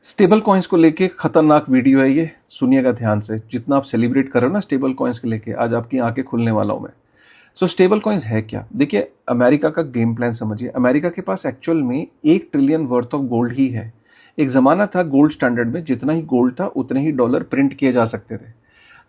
Stable coins को लेके खतरनाक वीडियो है ये, सुनिएगा ध्यान से। जितना आप सेलिब्रेट कर रहे हो ना स्टेबल कॉइन्स के लेके, आज आपकी आंखें खुलने वाला हूं मैं। स्टेबल कॉइन्स है क्या? देखिए, अमेरिका का गेम प्लान समझिए। अमेरिका के पास एक्चुअल में 1 ट्रिलियन वर्थ ऑफ गोल्ड ही है। एक जमाना था गोल्ड स्टैंडर्ड में, जितना ही गोल्ड था उतने ही डॉलर प्रिंट किए जा सकते थे।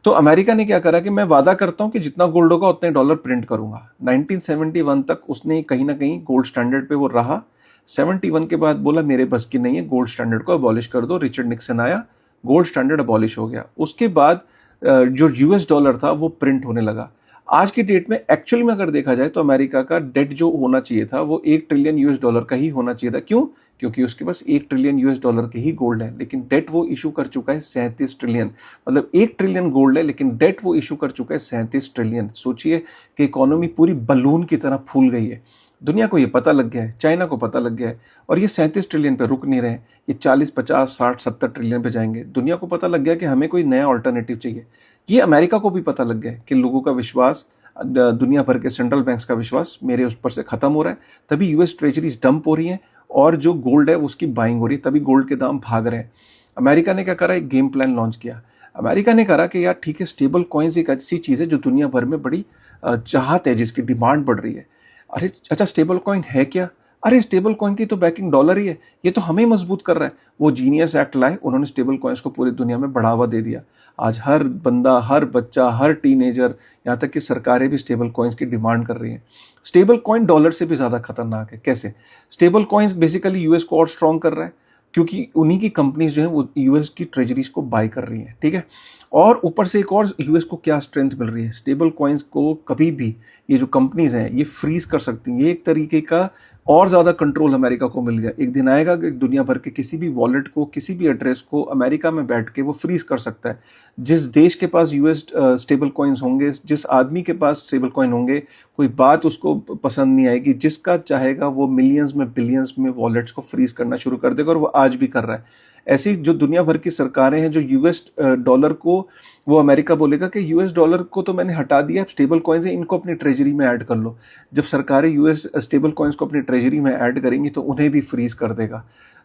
तो अमेरिका ने क्या करा कि मैं वादा करता हूं कि जितना गोल्ड होगा उतने डॉलर प्रिंट करूंगा। 1971 तक उसने कहीं ना कहीं गोल्ड स्टैंडर्ड पे वो रहा। 71 के बाद बोला मेरे बस की नहीं है, गोल्ड स्टैंडर्ड को अबॉलिश कर दो। रिचर्ड निक्सन आया, गोल्ड स्टैंडर्ड अबॉलिश हो गया। उसके बाद जो यूएस डॉलर था वो प्रिंट होने लगा। आज की डेट में एक्चुअल में अगर देखा जाए तो अमेरिका का डेट जो होना चाहिए था वो 1 ट्रिलियन यूएस डॉलर का ही होना चाहिए था। क्यों? क्योंकि उसके पास 1 ट्रिलियन यूएस डॉलर के ही गोल्ड है, लेकिन डेट वो इशू कर चुका है 37 ट्रिलियन। मतलब 1 ट्रिलियन गोल्ड है लेकिन डेट वो इशू कर चुका है 37 ट्रिलियन। सोचिए कि इकोनॉमी पूरी बलून की तरह फूल गई है। दुनिया को ये पता लग गया है, चाइना को पता लग गया है, और ये 37 ट्रिलियन पे रुक नहीं रहे, ये 40, 50, 60, 70 ट्रिलियन पे जाएंगे। दुनिया को पता लग गया कि हमें कोई नया ऑल्टरनेटिव चाहिए। ये अमेरिका को भी पता लग गया है कि लोगों का विश्वास, दुनिया भर के सेंट्रल बैंक्स का विश्वास मेरे उस पर से खत्म हो रहा है। तभी यूएस ट्रेजरीज डंप हो रही हैं और जो गोल्ड है उसकी बाइंग हो रही है, तभी गोल्ड के दाम भाग रहे हैं। अमेरिका ने क्या करा? एक गेम प्लान लॉन्च किया। अमेरिका ने करा कि यार ठीक है, स्टेबल कॉइन्स एक ऐसी चीज़ है जो दुनिया भर में बड़ी चाहत है, जिसकी डिमांड बढ़ रही है। अरे अच्छा, स्टेबल कॉइन है क्या? अरे स्टेबल कॉइन की तो बैकिंग डॉलर ही है, ये तो हमें मजबूत कर रहा है। वो जीनियस एक्ट लाए, उन्होंने स्टेबल कॉइन्स को पूरी दुनिया में बढ़ावा दे दिया। आज हर बंदा, हर बच्चा, हर टीनेजर, यहाँ तक कि सरकारें भी स्टेबल कॉइन्स की डिमांड कर रही हैं। स्टेबल कॉइन डॉलर से भी ज़्यादा खतरनाक है। कैसे? स्टेबल कॉइन्स बेसिकली यूएस को और स्ट्रॉन्ग कर रहा है, क्योंकि उन्हीं की कंपनीज जो है वो यूएस की ट्रेजरीज को बाय कर रही हैं। ठीक है, और ऊपर से एक और यूएस को क्या स्ट्रेंथ मिल रही है, स्टेबल कॉइन्स को कभी भी ये जो कंपनीज हैं ये फ्रीज कर सकती हैं। ये एक तरीके का और ज़्यादा कंट्रोल अमेरिका को मिल गया। एक दिन आएगा कि दुनिया भर के किसी भी वॉलेट को, किसी भी एड्रेस को अमेरिका में बैठ के वो फ्रीज कर सकता है। जिस देश के पास यूएस स्टेबल कॉइन्स होंगे, जिस आदमी के पास स्टेबल कॉइन होंगे, कोई बात उसको पसंद नहीं आएगी, जिसका चाहेगा वो मिलियंस में, बिलियंस में वॉलेट्स को फ्रीज करना शुरू कर देगा, और वो आज भी कर रहा है। ऐसी जो दुनिया भर की सरकारें हैं, जो यूएस डॉलर को, वो अमेरिका बोलेगा कि यूएस डॉलर को तो मैंने हटा दिया, स्टेबल कॉइन्स हैं, इनको अपनी ट्रेजरी में ऐड कर लो। जब सरकारें यूएस स्टेबल कॉइन्स को अपनी ट्रेजरी में ऐड करेंगी तो उन्हें भी फ्रीज कर देगा।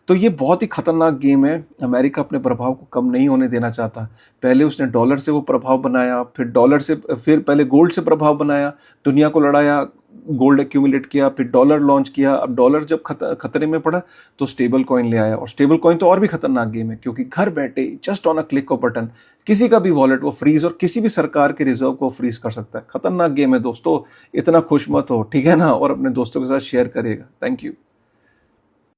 तो ये बहुत ही खतरनाक गेम है। अमेरिका अपने प्रभाव को कम नहीं होने देना चाहता। पहले उसने डॉलर से वो प्रभाव बनाया, फिर डॉलर से, फिर पहले गोल्ड से प्रभाव बनाया, दुनिया को लड़ाया, गोल्ड एक्यूमुलेट किया, फिर डॉलर लॉन्च किया। अब डॉलर जब खतरे में पड़ा तो स्टेबल कॉइन ले आया। और स्टेबल कॉइन तो और भी खतरनाक गेम है, क्योंकि घर बैठे just on a click off button किसी का भी वॉलेट वो फ्रीज, और किसी भी सरकार के रिजर्व को फ्रीज कर सकता है। खतरनाक गेम है दोस्तों, इतना खुश मत हो, ठीक है ना? और अपने दोस्तों के साथ शेयर करिएगा। Thank you.